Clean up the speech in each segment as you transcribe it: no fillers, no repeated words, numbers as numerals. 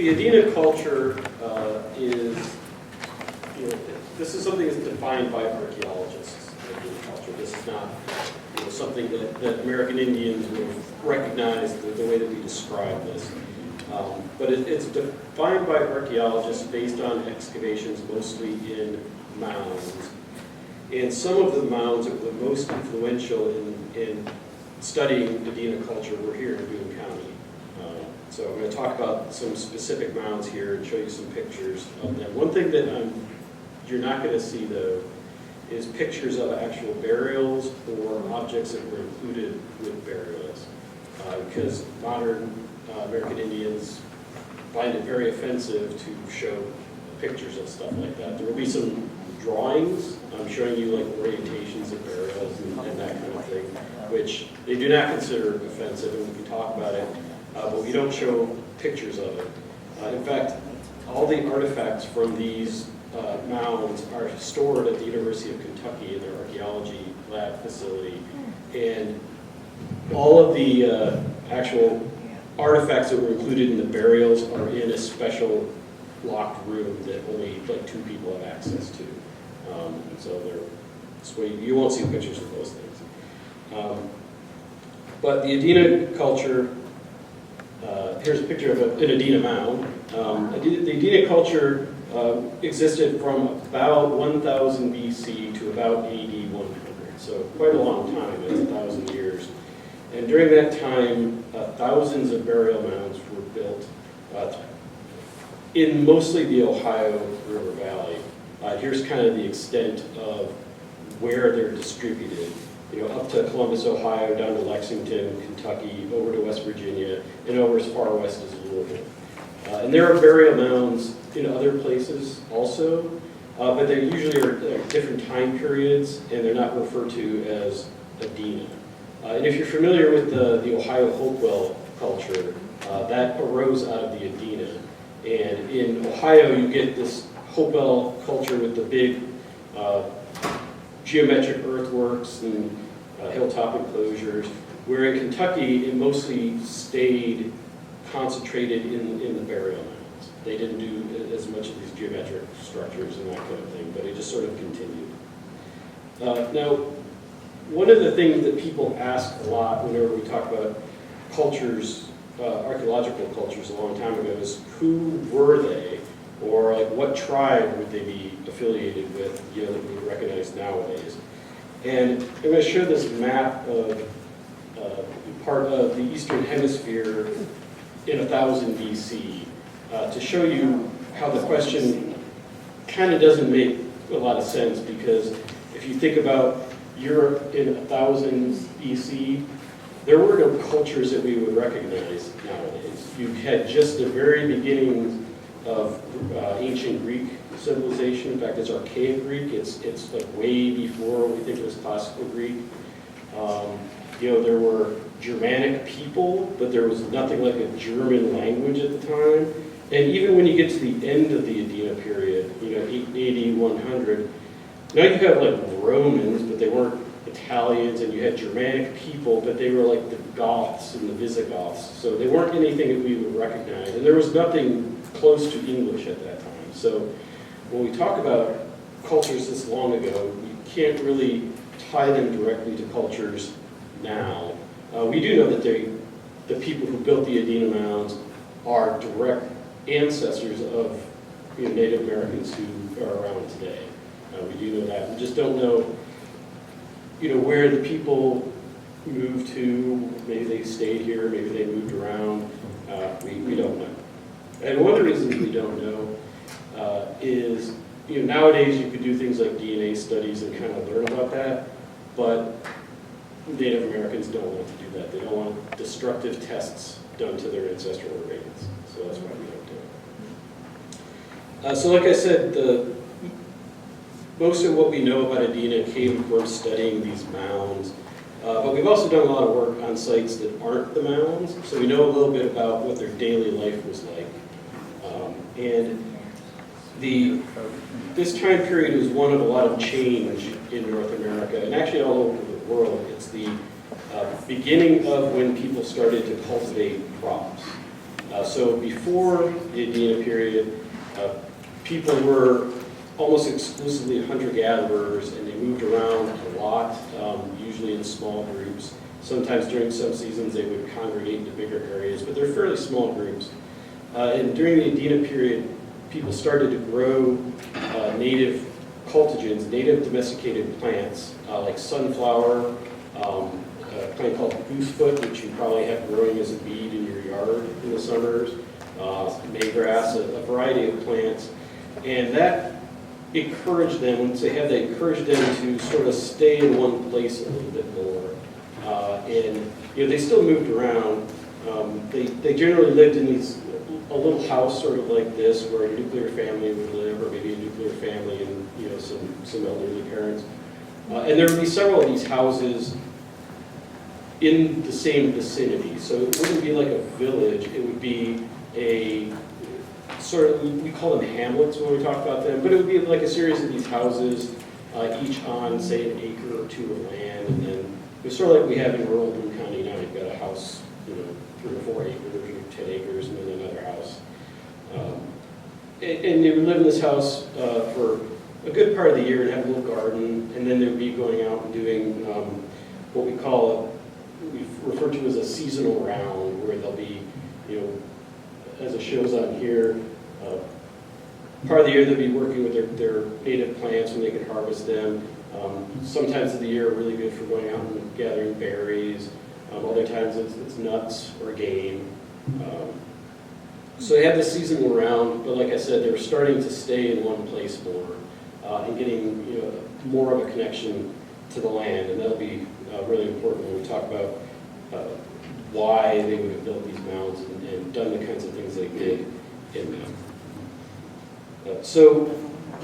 the Adena culture is, this is something that's defined by archaeologists, the Adena culture. This is not something that American Indians would recognize the way that we describe this. But it's defined by archaeologists based on excavations, mostly in mounds. And some of the mounds that were the most influential in studying Adena culture were here in Boone County. So I'm going to talk about some specific mounds here and show you some pictures of them. One thing that you're not going to see, though, is pictures of actual burials or objects that were included with burials. Because modern American Indians find it very offensive to show pictures of stuff like that. There will be some drawings showing you like orientations of burials and that kind of thing, which they do not consider offensive, and we can talk about it, but we don't show pictures of it. In fact, all the artifacts from these mounds are stored at the University of Kentucky in their archaeology lab facility, and all of the actual artifacts that were included in the burials are in a special locked room that only like 2 people have access to. So you won't see pictures of those things. But the Adena culture, here's a picture of an Adena mound. The Adena culture existed from about 1000 BC to about AD 100, so quite a long time, it's 1,000 years. And during that time, thousands of burial mounds were built in mostly the Ohio River Valley. Here's kind of the extent of where they're distributed. Up to Columbus, Ohio, down to Lexington, Kentucky, over to West Virginia, and over as far west as Louisville. And there are burial mounds in other places also, but they usually are different time periods, and they're not referred to as Adena. And if you're familiar with the Ohio Hopewell culture, that arose out of the Adena. And in Ohio, you get this Hopewell culture with the big geometric earthworks and hilltop enclosures, where in Kentucky, it mostly stayed concentrated in the burial mounds. They didn't do as much of these geometric structures and that kind of thing, but it just sort of continued. Now, one of the things that people ask a lot whenever we talk about cultures, archaeological cultures a long time ago, is who were they, or like what tribe would they be affiliated with, that we recognize nowadays. And I'm going to show this map of part of the Eastern Hemisphere in 1000 BC to show you how the question kind of doesn't make a lot of sense, because if you think about Europe in 1000 BC, there were no cultures that we would recognize nowadays. You had just the very beginning of ancient Greek civilization. In fact, it's archaic Greek. It's like way before we think it was classical Greek. There were Germanic people, but there was nothing like a German language at the time. And even when you get to the end of the Adena period, AD 100, now you have like Romans, but they weren't Italians, and you had Germanic people, but they were like the Goths and the Visigoths. So they weren't anything that we would recognize. And there was nothing close to English at that time. So when we talk about cultures this long ago, you can't really tie them directly to cultures now. We do know that the people who built the Adena Mounds are direct ancestors of Native Americans who are around today. We do know that. We just don't know, where the people moved to. Maybe they stayed here, maybe they moved around. We don't know. And one of the reasons we don't know is, nowadays you could do things like DNA studies and kind of learn about that, but Native Americans don't want to do that. They don't want destructive tests done to their ancestral remains. So that's why we don't do it. So like I said, most of what we know about Adena came from studying these mounds. But we've also done a lot of work on sites that aren't the mounds, so we know a little bit about what their daily life was like. This time period is one of a lot of change in North America, and actually all over the world. It's the beginning of when people started to cultivate crops. So before the Adena period, people were almost exclusively hunter-gatherers, and they moved around a lot, usually in small groups. Sometimes during some seasons they would congregate into bigger areas, but they're fairly small groups. And during the Adena period, people started to grow native cultigens, native domesticated plants, like sunflower, a plant called goosefoot, which you probably have growing as a weed in your yard in the summers, maygrass, a variety of plants. And that encouraged them, once they had that, encouraged them to sort of stay in one place a little bit more. And they still moved around. They generally lived in a little house sort of like this, where a nuclear family would live, or maybe a nuclear family and some elderly parents. And there would be several of these houses in the same vicinity. So it wouldn't be like a village, it would be a sort of, we call them hamlets when we talk about them, but it would be like a series of these houses, each on, say, an acre or two of land, and then it's sort of like we have in rural Boone County now. You've got a house, 3 or 4 acres, or 10 acres, and then another house. And they would live in this house for a good part of the year and have a little garden, and then they would be going out and doing what we refer to as a seasonal round, where they'll be, as it shows on here, part of the year they'll be working with their native plants when they can harvest them. Some times of the year are really good for going out and gathering berries. Other times it's nuts or game. So they have this seasonal round, but like I said, they're starting to stay in one place more and getting more of a connection to the land, and that'll be really important when we talk about why they would have built these mounds and done the kinds of things they did in them. So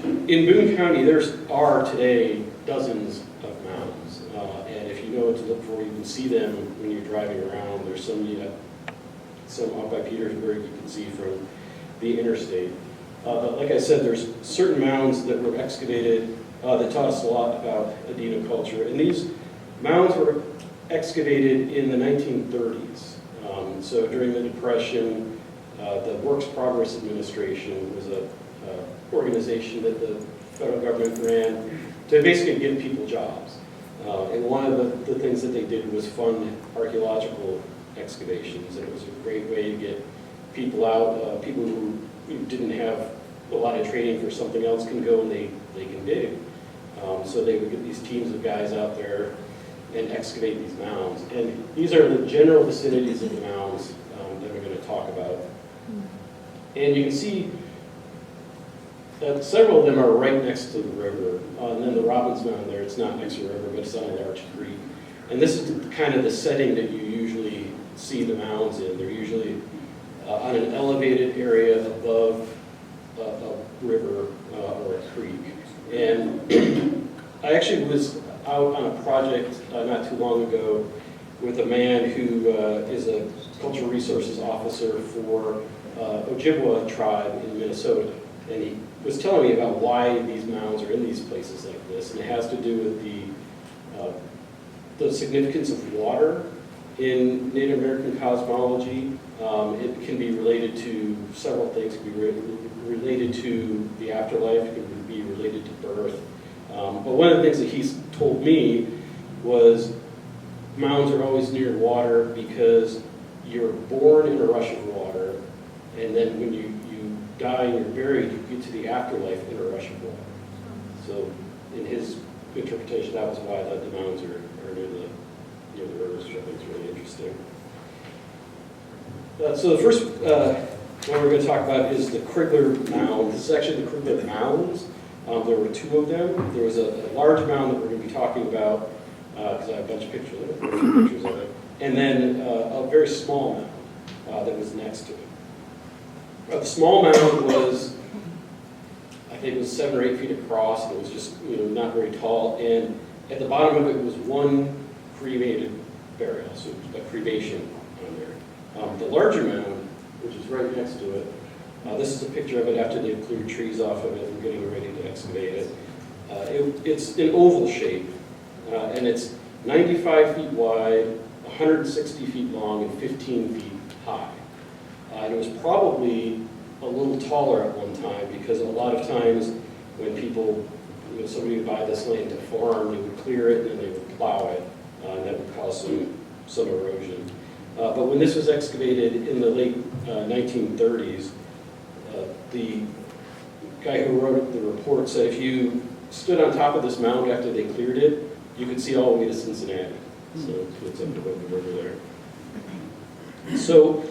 in Boone County, there are today dozens of mounds, and if you know what to look for, you can see them when you're driving around. There's some up by Petersburg you can see from the interstate. But like I said, there's certain mounds that were excavated that taught us a lot about Adena culture, and these mounds were excavated in the 1930s. So during the Depression, the Works Progress Administration was a organization that the federal government ran to basically give people jobs. And one of the things that they did was fund archaeological excavations, and it was a great way to get people out. People who didn't have a lot of training for something else can go and they can dig. So they would get these teams of guys out there and excavate these mounds. And these are the general vicinities of the mounds that we're going to talk about. And you can see that several of them are right next to the river. And then the Robbins Mound there, it's not next to the river, but it's on a large creek. And this is kind of the setting that you usually see the mounds in. They're usually on an elevated area above a river or a creek. And I actually was out on a project not too long ago with a man who is a cultural resources officer for Ojibwa tribe in Minnesota. And he was telling me about why these mounds are in these places like this. And it has to do with the significance of water in Native American cosmology. It can be related to several things. It can be related to the afterlife. It can be related to birth. But one of the things that he's told me was mounds are always near water because you're born in a rush of water, and then when you die and you're buried, you get to the afterlife in a rush of water. So in his interpretation, that was why the mounds are near the rivers, which I think is really interesting. So the first one we're going to talk about is the Crickler Mound. This is actually the Crickler Mounds. There were 2 of them. There was a large mound that we're going to be talking about, because I have a bunch of pictures of it, and then a very small mound that was next to it. The small mound was, I think it was 7 or 8 feet across, and it was just not very tall, and at the bottom of it was one cremated burial, so a cremation on there. The larger mound, which is right next to it, this is a picture of it after they've cleared trees off of it and getting ready to excavate it. It's an oval shape, and it's 95 feet wide, 160 feet long, and 15 feet high. And it was probably a little taller at one time, because a lot of times when people, somebody would buy this land to farm, they would clear it and then they would plow it, and that would cause some erosion. But when this was excavated in the late 1930s, the guy who wrote the report said if you stood on top of this mound after they cleared it, you could see all the way to Cincinnati. So it's up above the river there. So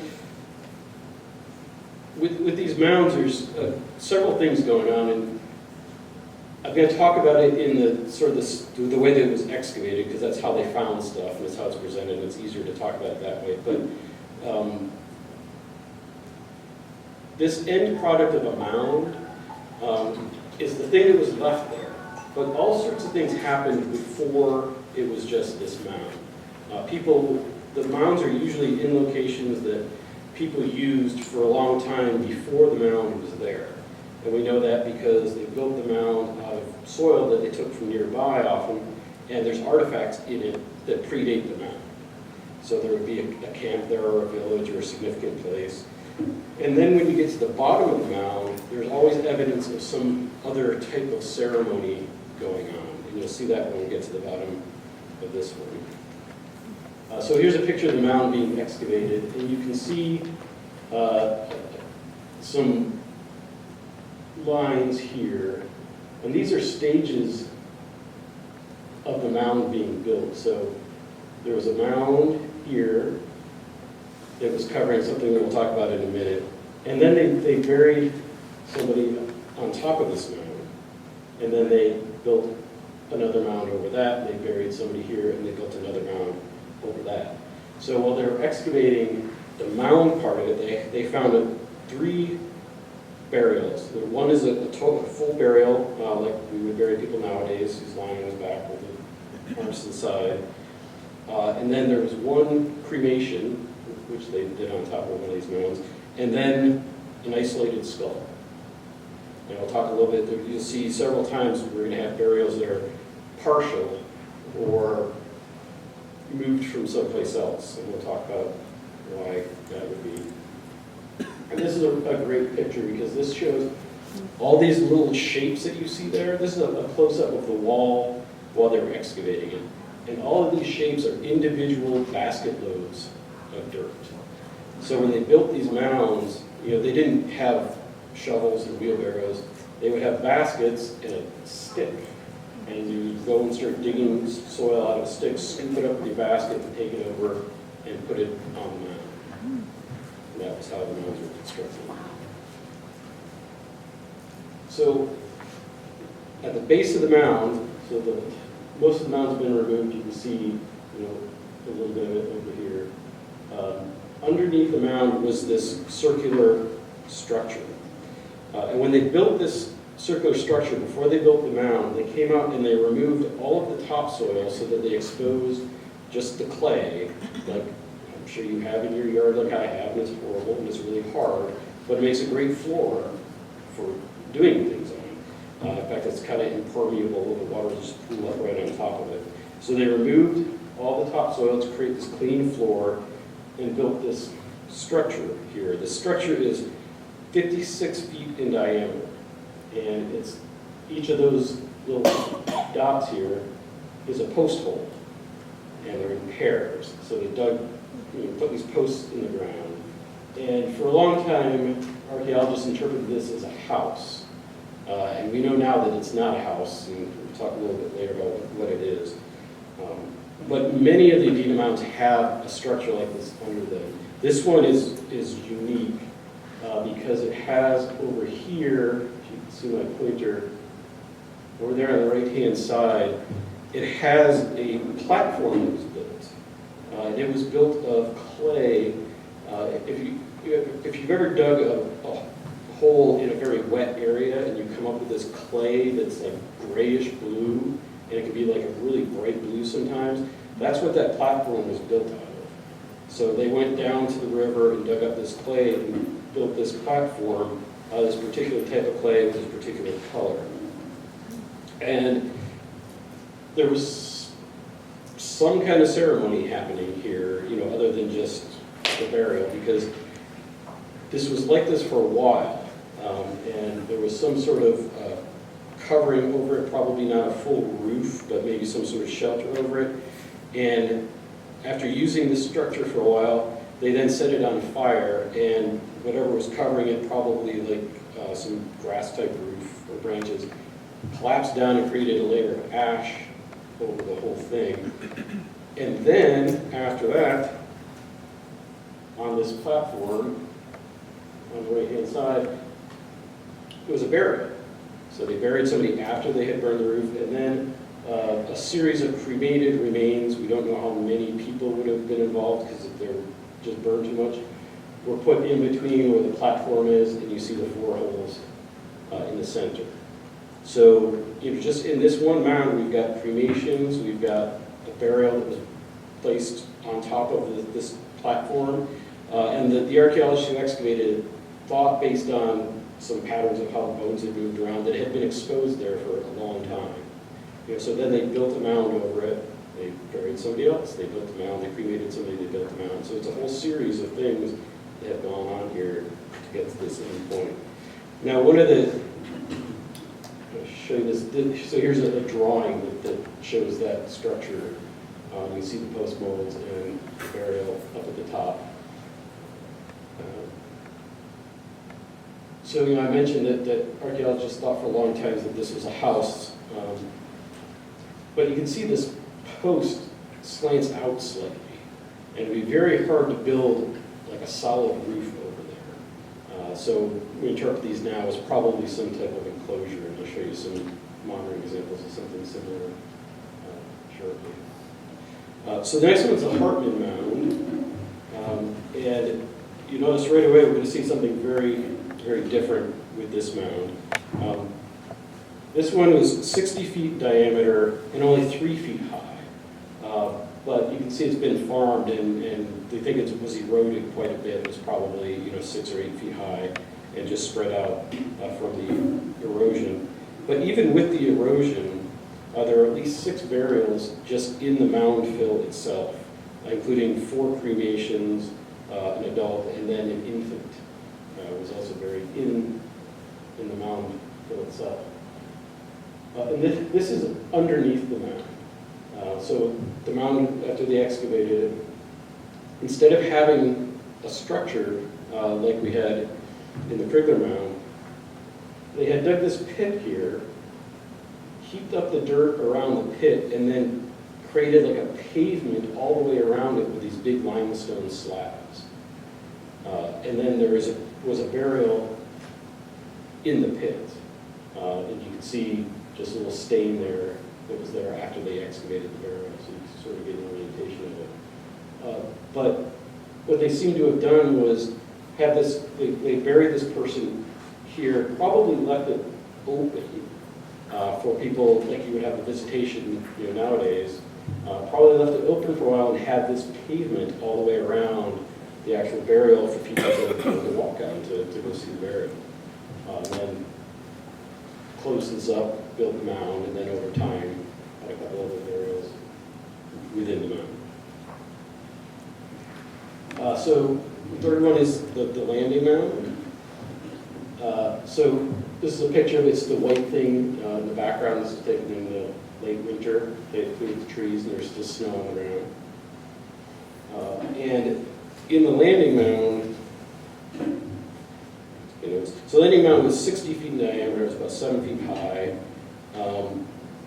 with these mounds, there's several things going on, and I'm going to talk about it in the sort of the way that it was excavated, because that's how they found stuff and that's how it's presented, and it's easier to talk about it that way. But this end product of a mound is the thing that was left there. But all sorts of things happened before it was just this mound. The mounds are usually in locations that people used for a long time before the mound was there. And we know that because they built the mound out of soil that they took from nearby often, and there's artifacts in it that predate the mound. So there would be a camp there, or a village, or a significant place. And then when you get to the bottom of the mound, there's always evidence of some other type of ceremony going on. And you'll see that when we get to the bottom of this one. So here's a picture of the mound being excavated, and you can see some lines here. And these are stages of the mound being built. So there was a mound here that was covering something that we'll talk about in a minute. And then they buried somebody on top of this mound. And then they built another mound over that. They buried somebody here, and they built another mound over that. So while they were excavating the mound part of it, they found 3 burials. One is a full burial, like we would bury people nowadays. He's lying on his back with the arms to the side. And then there was one cremation, which they did on top of one of these mounds, and then an isolated skull. And I'll talk a little bit, you'll see several times we're going to have burials that are partial or moved from someplace else, and we'll talk about why that would be. And this is a great picture, because this shows all these little shapes that you see there. This is a close-up of the wall while they were excavating it. And all of these shapes are individual basket loads of dirt. So when they built these mounds, they didn't have shovels and wheelbarrows. They would have baskets and a stick. And you would go and start digging soil out of a stick, scoop it up with your basket, and take it over and put it on the mound. And that was how the mounds were constructed. So at the base of the mound, most of the mound's been removed. You can see, a little bit of it over here. Underneath the mound was this circular structure. And when they built this circular structure, before they built the mound, they came out and they removed all of the topsoil so that they exposed just the clay, like I'm sure you have in your yard, like I have, and it's horrible and it's really hard, but it makes a great floor for doing things on. In fact, it's kind of impermeable, the water just pool up right on top of it. So they removed all the topsoil to create this clean floor and built this structure here. The structure is 56 feet in diameter. And each of those little dots here is a post hole, and they're in pairs. So they put these posts in the ground. And for a long time, archaeologists interpreted this as a house. And we know now that it's not a house, and we'll talk a little bit later about what it is. But many of the Adena Mounds have a structure like this under them. This one is unique because it has over here, see my pointer, over there on the right-hand side, it has a platform that was built. And it was built of clay. If you've ever dug a hole in a very wet area and you come up with this clay that's like grayish blue, and it can be like a really bright blue sometimes, that's what that platform was built out of. So they went down to the river and dug up this clay and built this platform, this particular type of clay with this particular color. And there was some kind of ceremony happening here, other than just the burial, because this was like this for a while, and there was some sort of covering over it, probably not a full roof, but maybe some sort of shelter over it. And after using this structure for a while, they then set it on fire, and whatever was covering it, probably like some grass type roof or branches, collapsed down and created a layer of ash over the whole thing. And then, after that, on this platform, on the right-hand side, it was a burial. So they buried somebody after they had burned the roof, and then a series of cremated remains, we don't know how many people would have been involved because they were just burned too much, were put in between where the platform is, and you see the 4 holes in the center. So, you know, just in this one mound, we've got cremations, we've got a burial that was placed on top of this platform, and the archaeologists who excavated thought, based on some patterns of how the bones had moved around, that it had been exposed there for a long time. You know, so then they built a mound over it, they buried somebody else, they built the mound, they cremated somebody, they built the mound. So it's a whole series of things that have gone on here to get to this end point. Now, one of the, I'll show you this, so here's a drawing that shows that structure. You can see the post molds and the burial up at the top. So, you know, I mentioned that archaeologists thought for a long time that this was a house, but you can see this post slants out slightly, and it'd be very hard to build like a solid roof over there. So we interpret these now as probably some type of enclosure, and I'll show you some modern examples of something similar shortly. So the next one's a Hartman Mound, and you notice right away we're going to see something very, very different with this mound. This one was 60 feet diameter and only 3 feet high. But you can see it's been farmed, and they think it was eroded quite a bit. It was probably, you know, 6 or 8 feet high and just spread out from the erosion. But even with the erosion, there are at least 6 burials just in the mound fill itself, including 4 cremations, an adult, and then an infant was also buried in the mound fill itself. And this is underneath the mound. So the mound, after they excavated it, instead of having a structure like we had in the Crickler mound, they had dug this pit here, heaped up the dirt around the pit, and then created like a pavement all the way around it with these big limestone slabs. And then there was a burial in the pit. And you can see just a little stain there that was there after they excavated the burial, so you can sort of get an orientation of it. But what they seem to have done was have this, they buried this person here, probably left it open for people like you would have a visitation, you know, nowadays. Probably left it open for a while and had this pavement all the way around the actual burial for people to walk on to go see the burial. And then closed this up, built the mound, and then over time had a couple other burials within the mound. So the third one is the landing mound. So this is a picture of it's the white thing in the background. This is taken in the late winter. They cleared the trees and there's still snow on the ground. And in the landing mound, so the landing mound was 60 feet in diameter, it was about 7 feet high.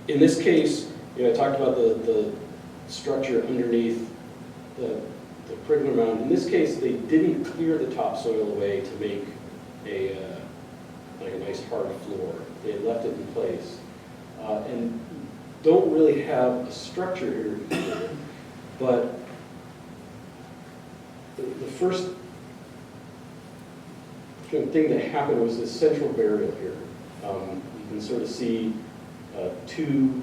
In this case, you know, I talked about the structure underneath the Crickler mound. In this case, they didn't clear the topsoil away to make like a nice hard floor. They left it in place. And don't really have a structure here, but the first thing that happened was this central burial here. You can sort of see 2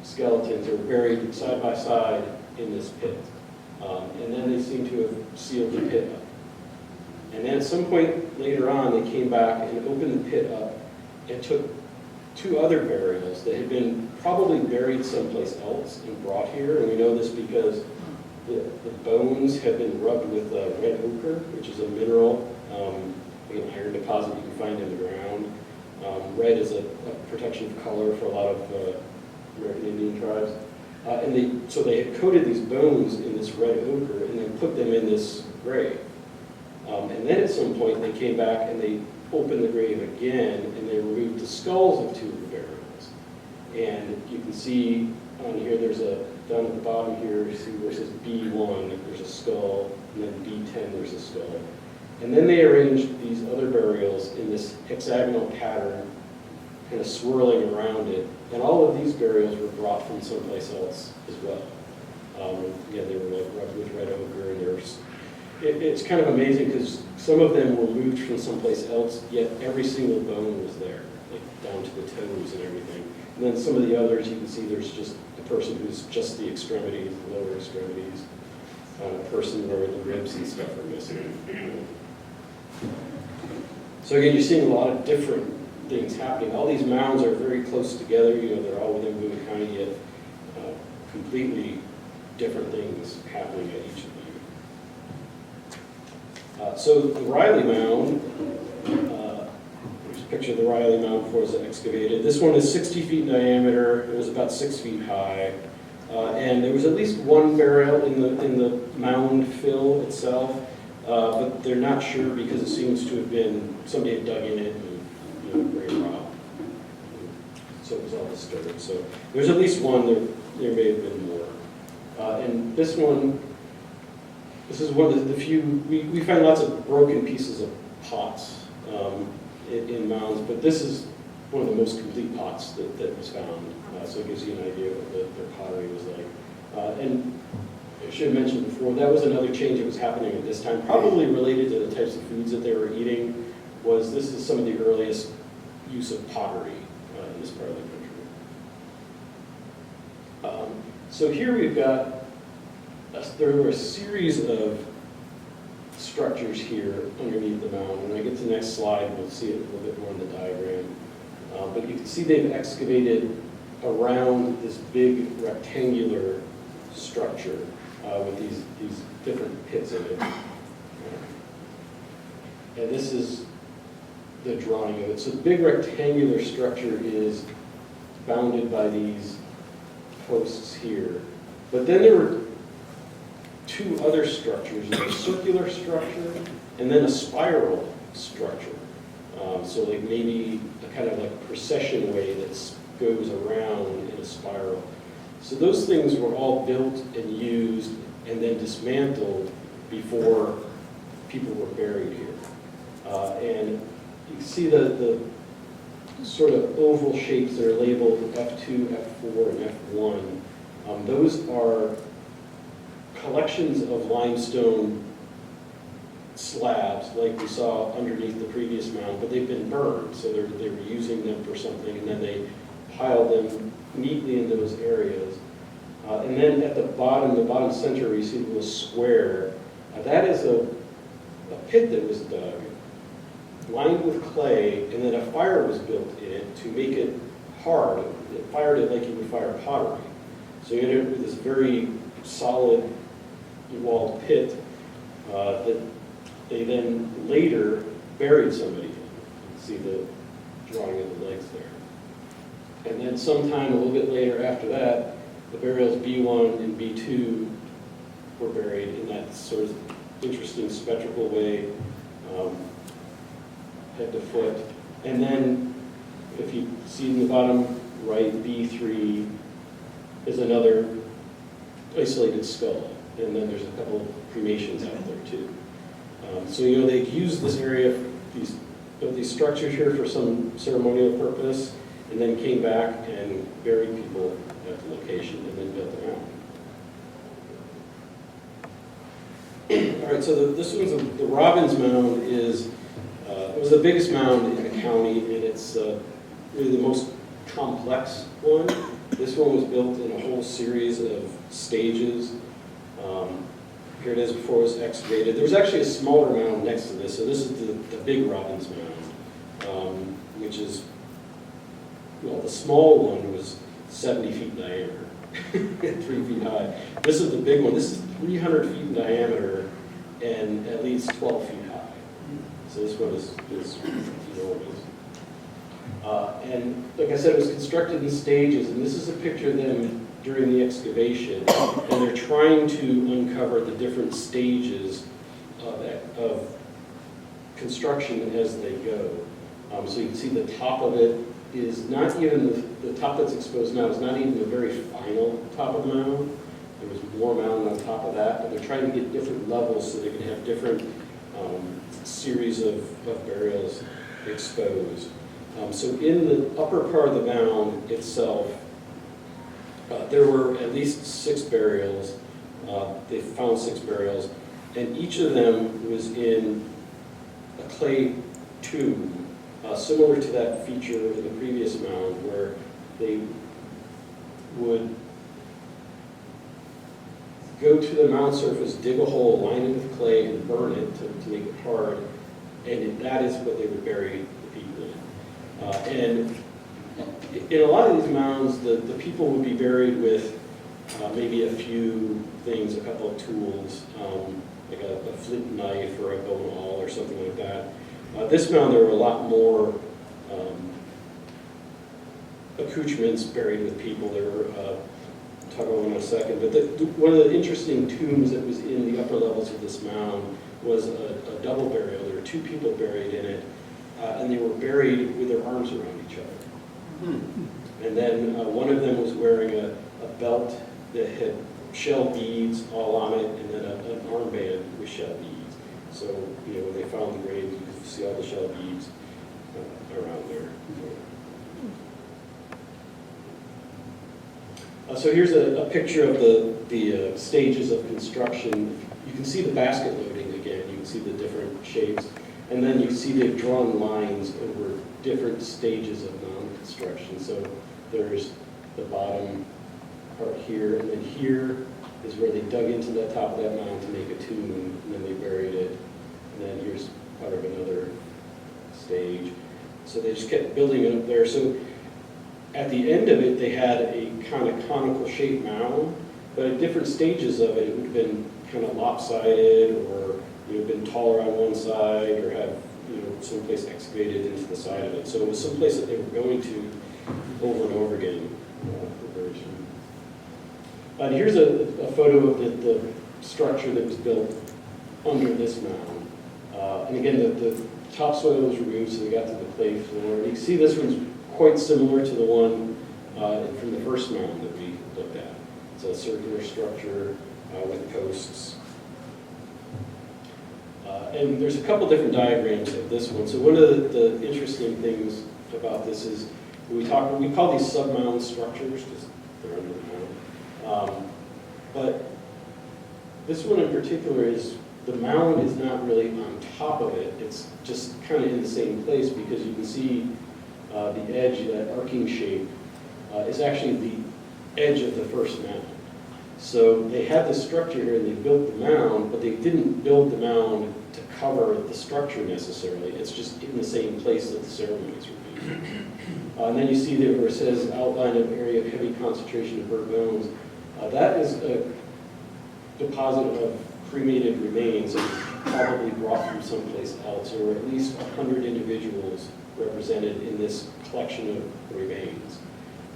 skeletons are buried side by side in this pit. And then they seem to have sealed the pit up. And then at some point later on, they came back and opened the pit up and took 2 other burials that had been probably buried someplace else and brought here. And we know this because the bones have been rubbed with red ochre, which is a mineral Like an iron deposit you can find in the ground. Red is a protection of color for a lot of American Indian tribes. So they had coated these bones in this red ochre and then put them in this grave. And then at some point they came back and they opened the grave again and they removed the skulls of two of the burials. And you can see on here, down at the bottom here, you see where it says B1, there's a skull, and then B10, there's a skull. And then they arranged these other burials in this hexagonal pattern, kind of swirling around it. And all of these burials were brought from someplace else as well. Again, they were like rubbed with red ochre, and it's kind of amazing because some of them were moved from someplace else, yet every single bone was there, like down to the toes and everything. And then some of the others, you can see there's just a person who's just the extremities, the lower extremities, a person where the ribs and stuff are missing. So again, you're seeing a lot of different things happening. All these mounds are very close together. They're all within Boone County, yet completely different things happening at each of them. So the Riley Mound, there's a picture of the Riley Mound before it was excavated. This one is 60 feet in diameter. It was about 6 feet high. And there was at least one burial in the mound fill itself, but they're not sure because it seems to have been, somebody had dug in it and very raw. So it was all disturbed. So there's at least one, there may have been more. And this one, this is one of the few, we find lots of broken pieces of pots in mounds, but this is one of the most complete pots that was found. So it gives you an idea of what their pottery was like. And I should have mentioned before, that was another change that was happening at this time, probably related to the types of foods that they were eating, was this is some of the earliest use of pottery in this part of the country. So here we've got, there were a series of structures here underneath the mound. When I get to the next slide, we'll see it a little bit more in the diagram. But you can see they've excavated around this big rectangular structure with these different pits in it. And this is the drawing of it. So the big rectangular structure is bounded by these posts here. But then there were two other structures, a circular structure and then a spiral structure. So like maybe a kind of like procession way that goes around in a spiral. So those things were all built and used and then dismantled before people were buried here. And you can see the sort of oval shapes that are labeled F2, F4, and F1. Those are collections of limestone slabs like we saw underneath the previous mound, but they've been burned, so they were using them for something, and then they piled them neatly in those areas. And then at the bottom center, you see the little square. That is a pit that was dug, lined with clay, and then a fire was built in it to make it hard. It fired it like you would fire pottery. So you ended up with this very solid walled pit that they then later buried somebody in. You can see the drawing of the legs there. And then sometime a little bit later after that, the burials B1 and B2 were buried in that sort of interesting spectral way, head to foot. And then, if you see in the bottom right, B3 is another isolated skull. And then there's a couple of cremations out there too. So they've used this area, these structures here for some ceremonial purpose, and then came back and buried people at the location and then built the mound. All right, so this one's the Robbins Mound is, it was the biggest mound in the county, and it's really the most complex one. This one was built in a whole series of stages. Here it is before it was excavated. There was actually a smaller mound next to this, so this is the big Robbins Mound, which is, well, the small one was 70 feet in diameter, 3 feet high. This is the big one. This is 300 feet in diameter and at least 12 feet high. So this one is enormous. And like I said, it was constructed in stages, and this is a picture of them during the excavation, and they're trying to uncover the different stages of construction as they go. So you can see the top of it is not even, the top that's exposed now is not even the very final top of the mound. There was more mound on top of that, but they're trying to get different levels so they can have different series of burials exposed. So in the upper part of the mound itself, there were at least 6 burials. They found 6 burials, and each of them was in a clay tomb, similar to that feature in the previous mound where they would go to the mound surface, dig a hole, line it with clay, and burn it to make it hard, and that is what they would bury the people in. And in a lot of these mounds, the people would be buried with maybe a few things, a couple of tools, like a flint knife or a bone awl or something like that. This mound, there were a lot more accoutrements buried with people. There were, I'll talk about them in a second, but one of the interesting tombs that was in the upper levels of this mound was a double burial. There were 2 people buried in it, and they were buried with their arms around each other. And then one of them was wearing a belt that had shell beads all on it, and then an armband with shell beads. So, when they found the grave, you could see all the shell beads around there. So here's a picture of the stages of construction. You can see the basket loading again. You can see the different shapes. And then you see they've drawn lines over different stages of mound construction. So there's the bottom part here, and then here is where they dug into the top of that mound to make a tomb, and then they buried it. And then here's part of another stage. So they just kept building it up there. So at the end of it, they had a kind of conical shaped mound, but at different stages of it, it would have been kind of lopsided, or been taller on one side, or have someplace excavated into the side of it. So it was someplace that they were going to over and over again. And here's a photo of the structure that was built under this mound. And again, the topsoil was removed, so they got to the clay floor. And you can see this one's quite similar to the one from the first mound that we looked at. It's a circular structure with posts. And there's a couple different diagrams of this one. So one of the interesting things about this is we call these sub-mound structures because they're under the mound. But this one in particular the mound is not really on top of it. It's just kind of in the same place because you can see the edge, that arcing shape, is actually the edge of the first mound. So they had this structure here and they built the mound, but they didn't build the mound to cover the structure necessarily. It's just in the same place that the ceremonies were being. And then you see there where it says outline of area of heavy concentration of burnt bones. That is a deposit of cremated remains that was probably brought from someplace else. There were at least 100 individuals represented in this collection of remains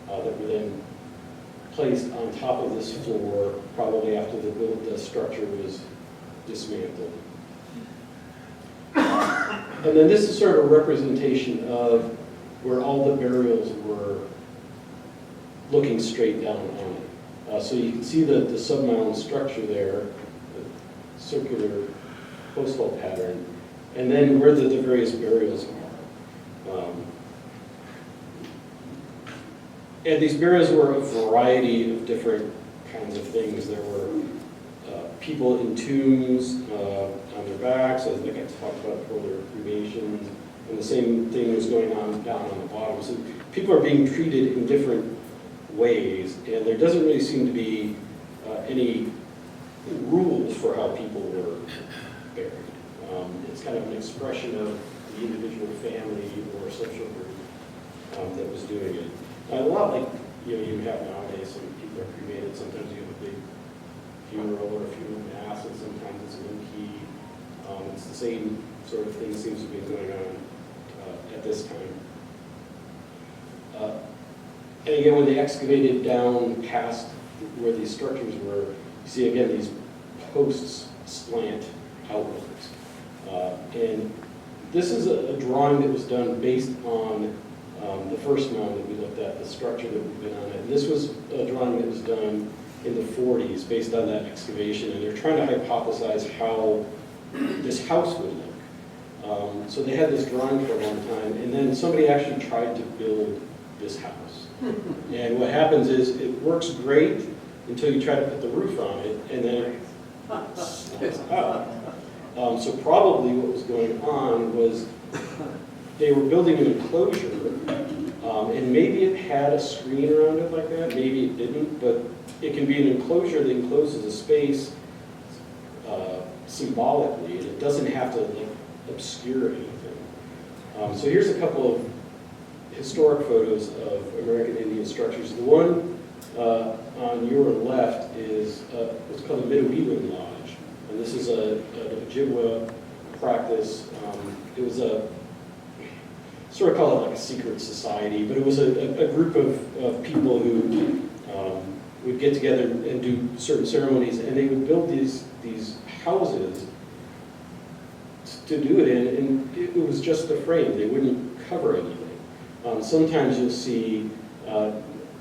that were then placed on top of this floor, probably after the structure was dismantled. And then this is sort of a representation of where all the burials were looking straight down on it. So you can see the sub-mound structure there, the circular post-hole pattern, and then where the various burials are. And these burials were a variety of different kinds of things. There were people in tombs on their backs, as like I talked about before, there were cremations, and the same thing was going on down on the bottom. So people are being treated in different ways, and there doesn't really seem to be any rules for how people were buried. It's kind of an expression of the individual family or social group that was doing it. A lot like you have nowadays. Some people are cremated. Sometimes you have a big funeral or a funeral mass, and sometimes it's an MP. It's the same sort of thing seems to be going on at this time. And again, when they excavated down past where these structures were, you see again these posts slant outwards. And this is a drawing that was done based on the first mound that we looked at, the structure that we've been on it. And this was a drawing that was done in the 40s based on that excavation, and they're trying to hypothesize how this house would look. So they had this drawing for a long time, and then somebody actually tried to build this house. And what happens is it works great until you try to put the roof on it, and then it slides out. So probably what was going on was they were building an enclosure, and maybe it had a screen around it like that, maybe it didn't, but it can be an enclosure that encloses a space symbolically, and it doesn't have to like obscure anything. So here's a couple of historic photos of American Indian structures. The one on your left is what's called a Midwewin Lodge, and this is an Ojibwa practice. It was a sort of call it like a secret society, but it was a group of people who would get together and do certain ceremonies, and they would build these houses to do it in, and it was just the frame. They wouldn't cover anything. Sometimes you'll see,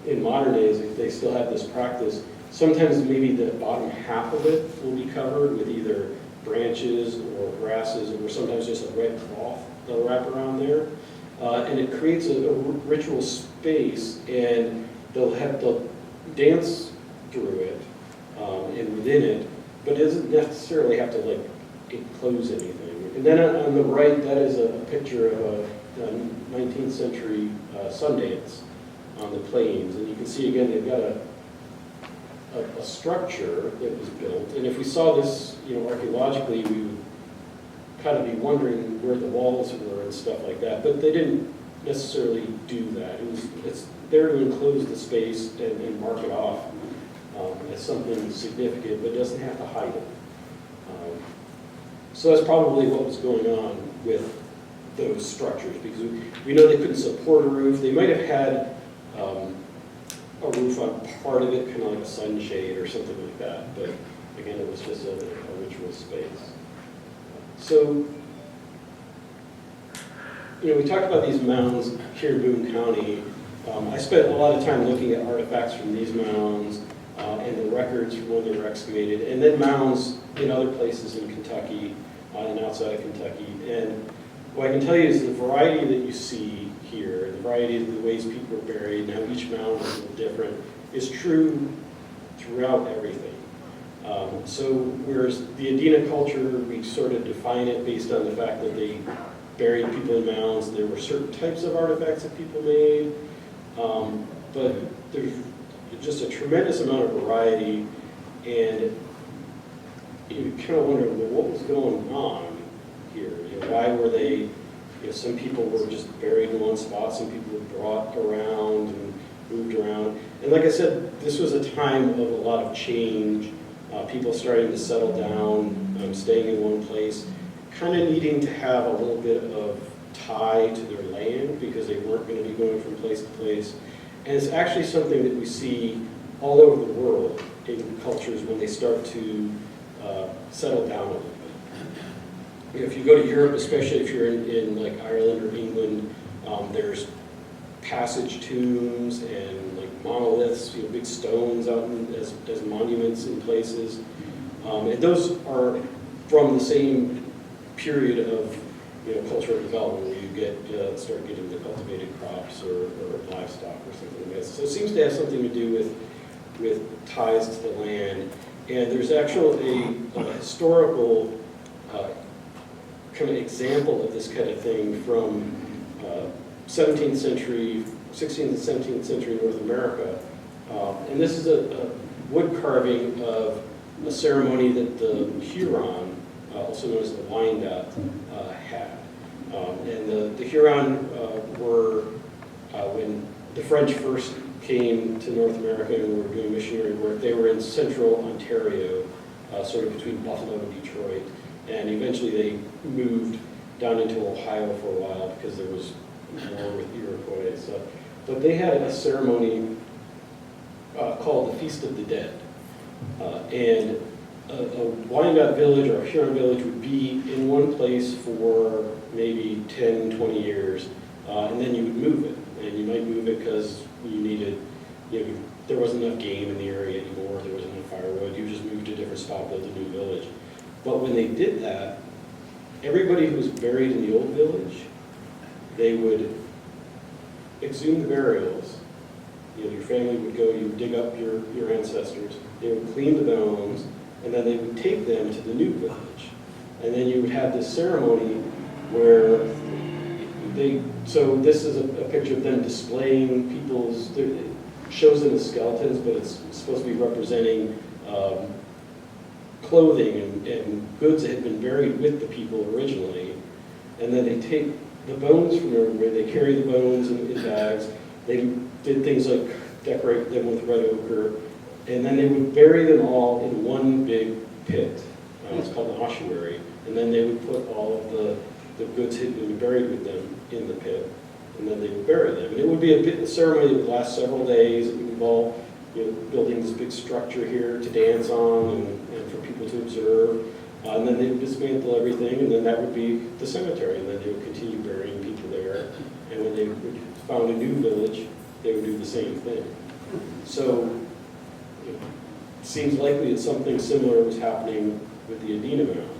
in modern days, if they still have this practice, sometimes maybe the bottom half of it will be covered with either branches or grasses, or sometimes just a red cloth they'll wrap around there. And it creates a ritual space, and they'll dance through it and within it, but it doesn't necessarily have to like enclose anything. And then on the right, that is a picture of a 19th century Sundance on the plains, and you can see again they've got a structure that was built. And if we saw this, archaeologically, we would kind of be wondering where the walls were and stuff like that, but they didn't necessarily do that. It's there to enclose the space and mark it off as something significant, but it doesn't have to hide it. So that's probably what was going on with those structures, because we know they couldn't support a roof. They might have had a roof on part of it, kind of like a sunshade or something like that, but again, it was just a ritual space. So, we talked about these mounds here in Boone County. I spent a lot of time looking at artifacts from these mounds and the records from when they were excavated, and then mounds in other places in Kentucky and outside of Kentucky. And what I can tell you is the variety that you see here, the variety of the ways people are buried and how each mound is a little different, is true throughout everything. So whereas the Adena culture, we sort of define it based on the fact that they buried people in mounds, there were certain types of artifacts that people made, but there's just a tremendous amount of variety, and you kind of wonder, well, what was going on here? Why were they, some people were just buried in one spot, some people were brought around and moved around. And like I said, this was a time of a lot of change, people starting to settle down, staying in one place, kind of needing to have a little bit of tie to their land because they weren't going to be going from place to place. And it's actually something that we see all over the world in cultures when they start to settle down a little bit. If you go to Europe, especially if you're in like Ireland or England, there's passage tombs and like monoliths, big stones out as monuments in places. And those are from the same period of cultural development where you start getting the cultivated crops or livestock or something like that. So it seems to have something to do with ties to the land. And there's actually a historical kind of example of this kind of thing from 16th and 17th century North America. And this is a wood carving of a ceremony that the Huron, also known as the Wyandotte, had. And the Huron were, when the French first came to North America and were doing missionary work, they were in central Ontario, sort of between Buffalo and Detroit. And eventually they moved down into Ohio for a while because there was war with Iroquois. So, but they had a ceremony called the Feast of the Dead. And a Wyandotte village or a Huron village would be in one place for maybe 10, 20 years, and then you would move it. And you might move it because you needed, there wasn't enough game in the area anymore, there wasn't enough firewood, you just moved to a different spot, built a new village. But when they did that, everybody who was buried in the old village, they would exhume the burials. Your family would go, you would dig up your ancestors, they would clean the bones, and then they would take them to the new village. And then you would have this ceremony where so this is a picture of them displaying people's, it shows them the skeletons, but it's supposed to be representing clothing and goods that had been buried with the people originally. And then they take the bones from everywhere, they carry the bones in bags, they did things like decorate them with red ochre, and then they would bury them all in one big pit. It's called an ossuary. And then they would put all of the goods that had been buried with them in the pit, and then they would bury them. And it would be a ceremony that would last several days. It would involve building this big structure here to dance on and for people to observe. And then they would dismantle everything, and then that would be the cemetery, and then they would continue burying people there. And when they found a new village, they would do the same thing. So it seems likely that something similar was happening with the Adena Mounds.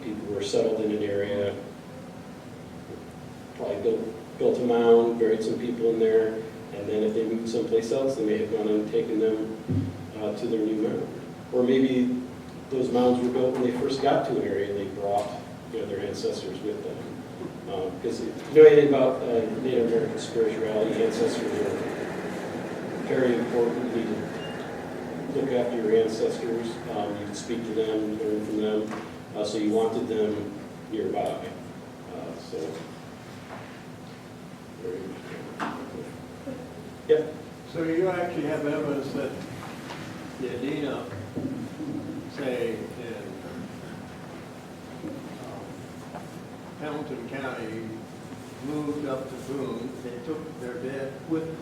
People were settled in an area, probably built a mound, buried some people in there, and then if they moved someplace else, they may have gone and taken them to their new mound. Or maybe those mounds were built when they first got to an area and they brought their ancestors with them. Because if you know anything about Native American spirituality, ancestors are very important. You need to look after your ancestors. You can speak to them, learn from them. So you wanted them nearby. So, very yeah. So you actually have evidence that the Adena, say in Hamilton County, moved up to Boone. They took their dead with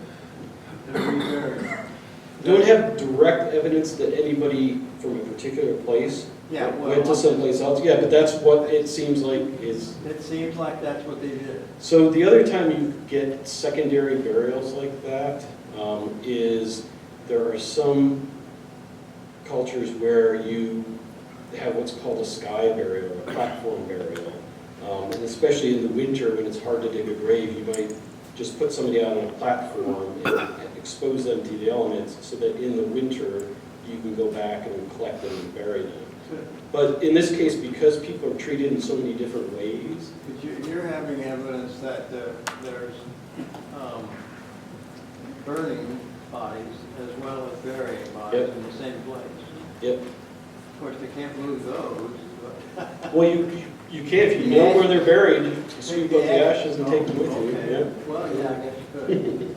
them reburied. Don't have direct evidence that anybody from a particular place went to someplace else. Yeah, but that's what it seems like is. It seems like that's what they did. So the other time you get secondary burials like that is there are some cultures where you have what's called a sky burial, a platform burial. And especially in the winter when it's hard to dig a grave, you might just put somebody out on a platform and expose them to the elements so that in the winter you can go back and collect them and bury them. But in this case, because people are treated in so many different ways. But you're having evidence that there's burning bodies as well as burying bodies in the same place. Yep. Of course, they can't move those. But Well, you can if you know where they're buried, you can sweep up the ashes and take them with you. Okay. Yeah. Well, yeah, I guess you could.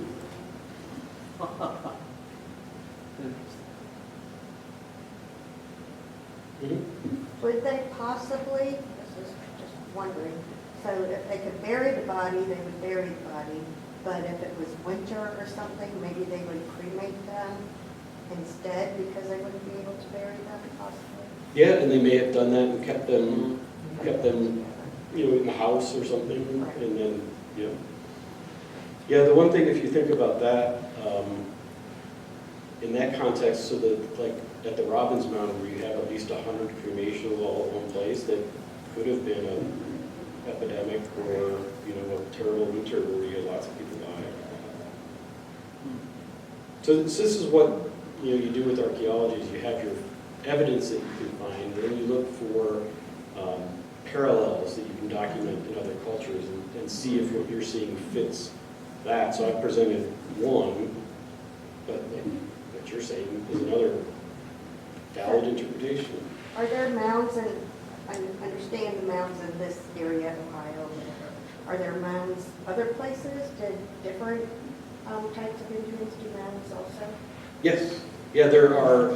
Would they possibly, this is just wondering, so if they could bury the body, they would bury the body, but if it was winter or something, maybe they would cremate them instead because they wouldn't be able to bury them possibly? Yeah, and they may have done that and kept them, in the house or something, and then, Yeah, the one thing, if you think about that, in that context, so that, like, at the Robbins Mound, where you have at least 100 cremations all at one place, that could have been an epidemic or, a terrible winter where you had lots of people die. So this is what, you do with archaeology, is you have your evidence that you can find, and then you look for parallels that you can document in other cultures and see if what you're seeing fits that. So I presented one, but what you're saying is another valid interpretation. Are there mounds in, I understand the mounds in this area, Ohio, are there mounds other places? Did different types of Indians do mounds also? Yes. Yeah, there are,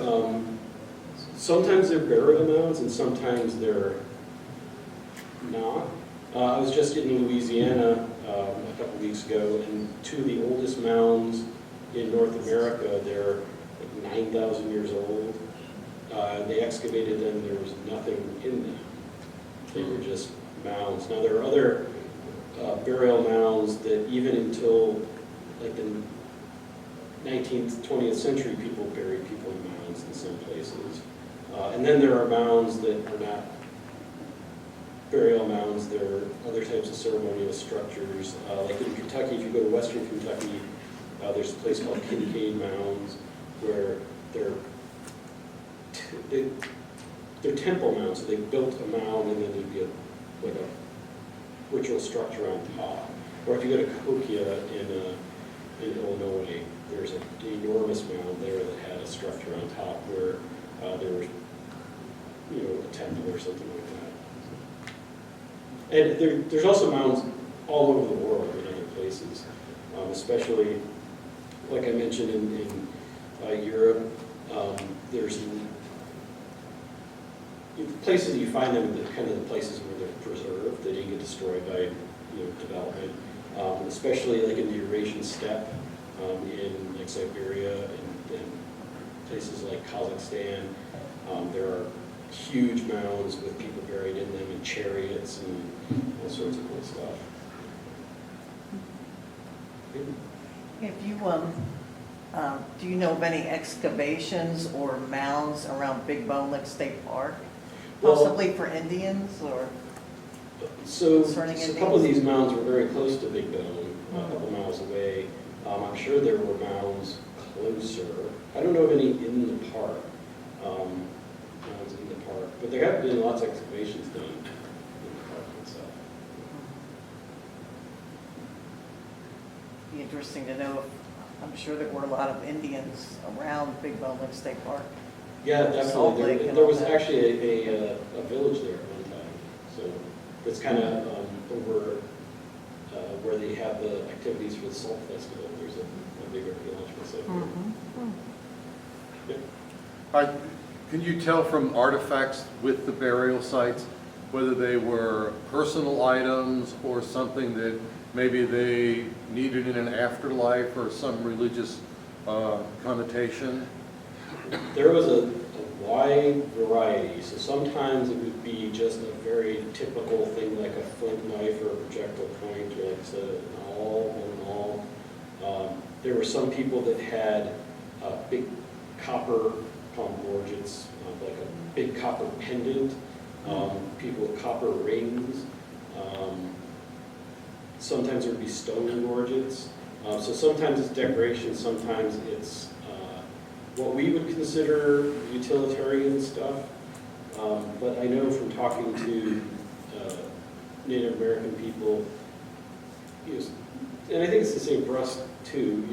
sometimes they're burial mounds and sometimes they're not. I was just in Louisiana a couple weeks ago, and two of the oldest mounds in North America, they're like 9,000 years old. They excavated them, there was nothing in them. They were just mounds. Now, there are other burial mounds that even until like the 19th, 20th century, people buried people in mounds in some places. And then there are mounds that are not burial mounds, there are other types of ceremonial structures. Like in Kentucky, if you go to western Kentucky, there's a place called Kincaid Mounds, where they're temple mounds. So they built a mound and then there'd be like a ritual structure on top. Or if you go to Cahokia in Illinois, there's an enormous mound there that had a structure on top where there was, a temple or something like that. And there's also mounds all over the world in other places, especially, like I mentioned, in Europe. There's places you find them, kind of the places where they're preserved, they didn't get destroyed by development, especially like in the Eurasian steppe, in like Siberia and places like Kazakhstan. There are huge mounds with people buried in them, and chariots and all sorts of cool stuff. If you, do you know of any excavations or mounds around Big Bone Lick State Park? Well, Possibly for Indians or So concerning a Indians? couple of these mounds were very close to Big Bone, a couple miles away. I'm sure there were mounds closer. I don't know of any in the park, mounds in the park, but there have been lots of excavations done in the park itself. Be interesting to know if, I'm sure there were a lot of Indians around Big Bone Lick State Park. Yeah, Salt definitely. Lake and There all was that. actually a village there at one time. So it's kind of over where they have the activities for the Salt Festival. There's a big archaeological site there. Yeah. Can you tell from artifacts with the burial sites whether they were personal items or something that maybe they needed in an afterlife or some religious connotation? There was a wide variety. So sometimes it would be just a very typical thing like a flint knife or a projectile point, or like I said, an awl. There were some people that had big copper, called gorgets, like a big copper pendant, people with copper rings. Sometimes there would be stone gorgets. So sometimes it's decoration, sometimes it's what we would consider utilitarian stuff. But I know from talking to Native American people, and I think it's the same for us too,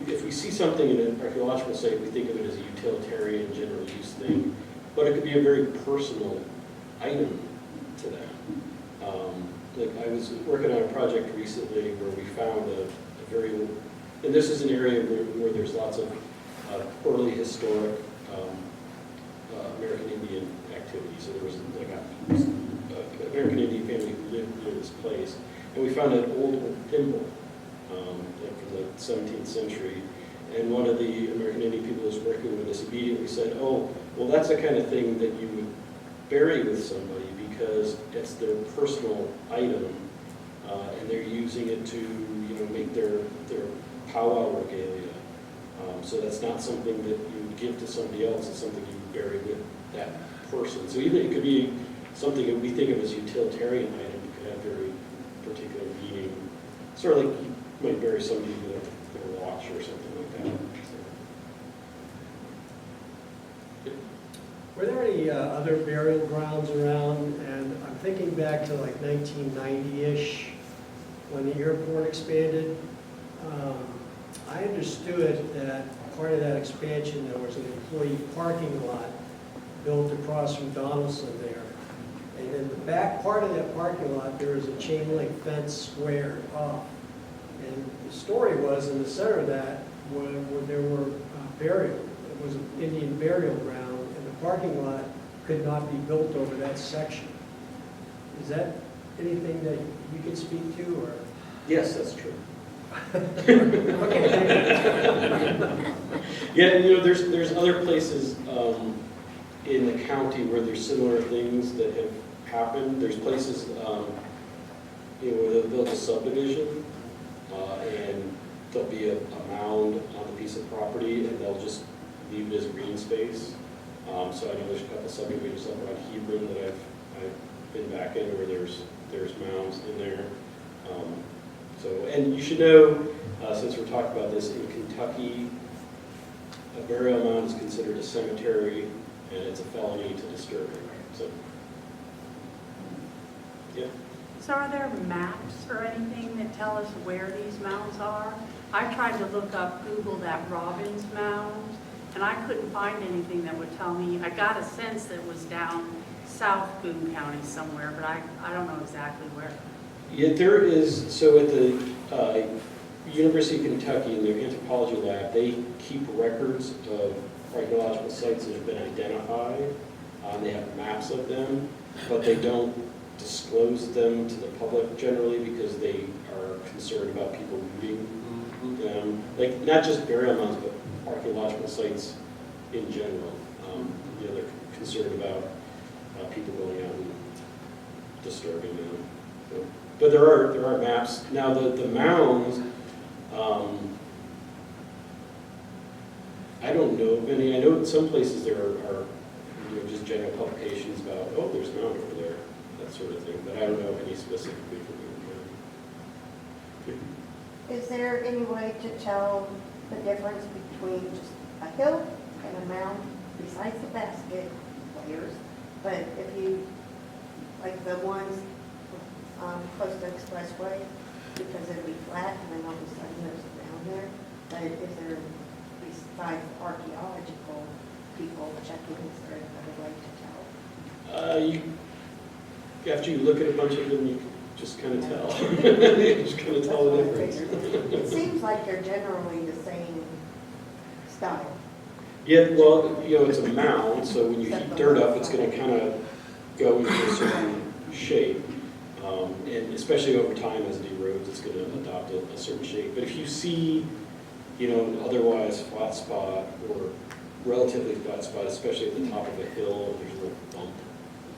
if we see something in an archaeological site, we think of it as a utilitarian, general use thing, but it could be a very personal item to them. Like I was working on a project recently where we found a very, and this is an area where there's lots of early historic American Indian activity. So there was like a American Indian family who lived near this place, and we found an old thimble like from the 17th century. And one of the American Indian people who was working with us immediately said, "Oh, well, that's the kind of thing that you would bury with somebody because it's their personal item, and they're using it to, make their powwow regalia. So that's not something that you would give to somebody else. It's something you would bury with that person. So even it could be something that we think of as utilitarian item, it could have very particular meaning. Sort of like you might bury somebody with their watch or something like that. So, Were there any other burial grounds around? And I'm thinking back to like 1990-ish, when the airport expanded. I understood that part of that expansion, there was an employee parking lot built across from Donaldson there. And in the back part of that parking lot, there was a chain link fence squared off. And the story was, in the center of that, where there were burial, it was an Indian burial ground, and the parking lot could not be built over that section. Is that anything that you can speak to, or? Yes, that's true. Okay, thank you. Yeah, and you know, there's other places in the county where there's similar things that have happened. There's places, you know, where they'll build a subdivision, and there'll be a mound on the piece of property, and they'll just leave it as green space. So I know there's a couple subdivisions up around Hebron that I've been back in where there's mounds in there. So, and you should know, since we're talking about this, in Kentucky, a burial mound is considered a cemetery, and it's a felony to disturb it. So, yeah. So are there maps or anything that tell us where these mounds are? I tried to look up, Google that Robbins Mound, and I couldn't find anything that would tell me. I got a sense that it was down South Boone County somewhere, but I don't know exactly where. Yeah, there is, so at the University of Kentucky, in their anthropology lab, they keep records of archaeological sites that have been identified. They have maps of them, but they don't disclose them to the public generally because they are concerned about people looting them. Like, not just burial mounds, but archaeological sites in general. You know, they're concerned about people going out and disturbing them. So, but there are maps. Now, the mounds, I don't know of any. I know in some places there are you know, just general publications about, oh, there's a mound over there, that sort of thing. But I don't know of any specifically for Boone County. Is there any way to tell the difference between just a hill and a mound besides the basket layers? But if you, like the ones close to Expressway, because it'll be flat and then all of a sudden there's a mound there. But is there, besides archaeological people checking, is there another way to tell? After you look at a bunch of them, you can just kind of tell. You just kind of tell the difference. It seems like they're generally the same style. Yeah, well, you know, it's a mound, so when you heat dirt up, it's going to kind of go into a certain shape. And especially over time as it erodes, it's going to adopt a certain shape. But if you see, you know, an otherwise flat spot or relatively flat spot, especially at the top of a hill, there's a little bump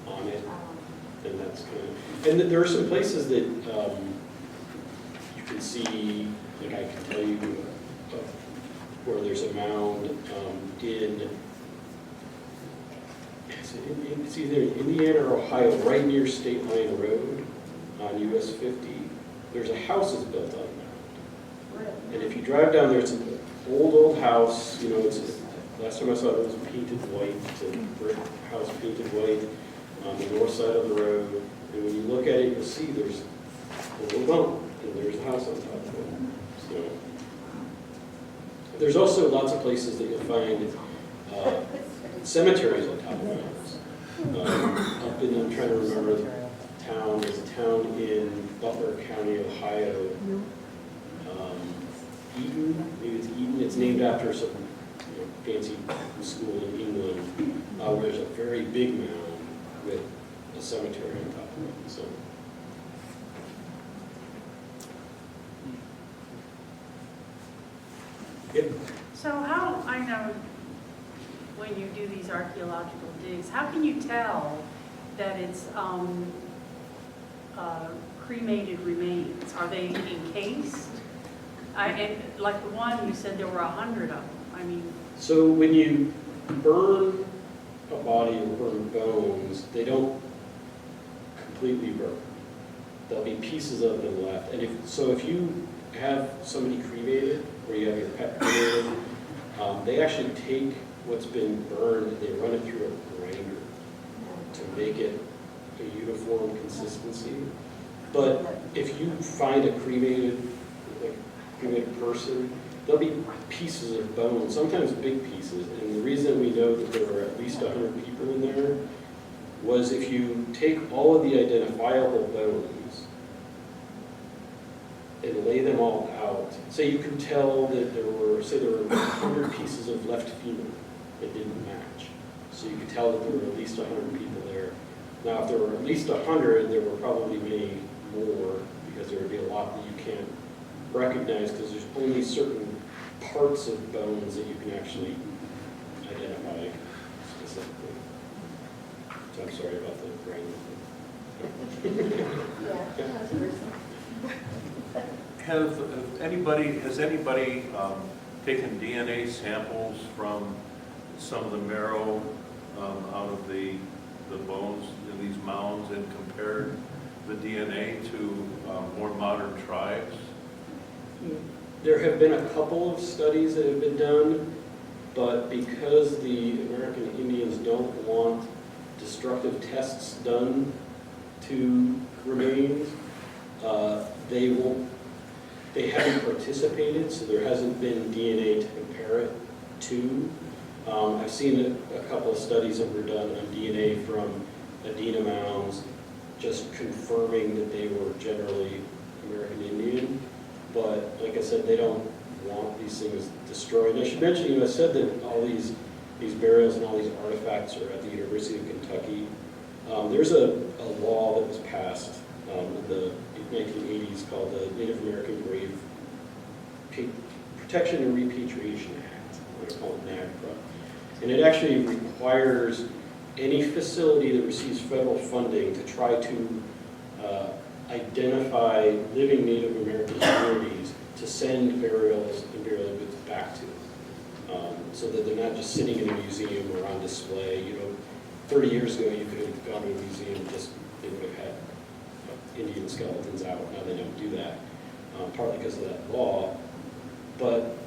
on it, then that's kind of... And there are some places that you can see, like I can tell you, where there's a mound it's either Indiana or Ohio, right near State Line Road on US 50. There's a house that's built on a mound. And if you drive down there, it's an old house, you know, last time I saw it, it was painted white, it's a brick house painted white on the north side of the road. And when you look at it, you'll see there's a little bump, and there's a house on top of it. So, there's also lots of places that you'll find cemeteries on top of mounds. Up in, I'm trying to remember the town, there's a town in Butler County, Ohio. Eaton, maybe it's Eaton, it's named after some fancy school in England, where there's a very big mound with a cemetery on top of it. So. Yep. So how, I know when you do these archaeological digs, how can you tell that it's cremated remains? Are they encased? And like the one, you said there were 100 of them. I mean. So when you burn a body or burn bones, they don't completely burn. There'll be pieces of them left. And if you have somebody cremated, or you have your pet cremated, they actually take what's been burned and they run it through a grinder to make it a uniform consistency. But if you find a cremated person, there'll be pieces of bone, sometimes big pieces. And the reason we know that there were at least 100 people in there was if you take all of the identifiable bones and lay them all out, say you could tell that there were 100 pieces of left femur that didn't match. So you could tell that there were at least 100 people there. Now, if there were at least 100, there were probably many more, because there would be a lot that you can't recognize, because there's only certain parts of bones that you can actually identify specifically. So I'm sorry about the brain. Yeah, that's gruesome. Has anybody taken DNA samples from some of the marrow out of the bones in these mounds and compared the DNA to more modern tribes? There have been a couple of studies that have been done, but because the American Indians don't want destructive tests done to remains, they haven't participated, so there hasn't been DNA to compare it to. I've seen a couple of studies that were done on DNA from Adena Mounds, just confirming that they were generally American Indian. But like I said, they don't want these things destroyed. And I should mention, I said that all these burials and all these artifacts are at the University of Kentucky. There's a law that was passed in the 1980s called the Native American Grave Protection and Repatriation Act, what they call it NAGPRA. And it actually requires any facility that receives federal funding to try to identify living Native American communities to send burials and burial goods back to, so that they're not just sitting in a museum or on display. 30 years ago, you could have gone to a museum and they would have had Indian skeletons out. Now they don't do that, partly because of that law. But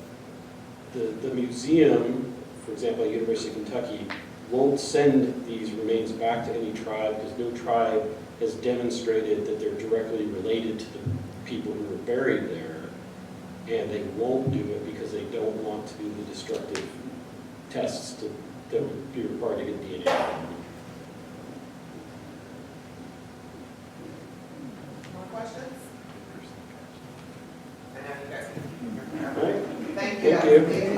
the museum, for example, at University of Kentucky, won't send these remains back to any tribe because no tribe has demonstrated that they're directly related to the people who were buried there, and they won't do it because they don't want to do the destructive tests that would be required to get DNA. More questions? I know you guys can. All right. Thank you. Thank you.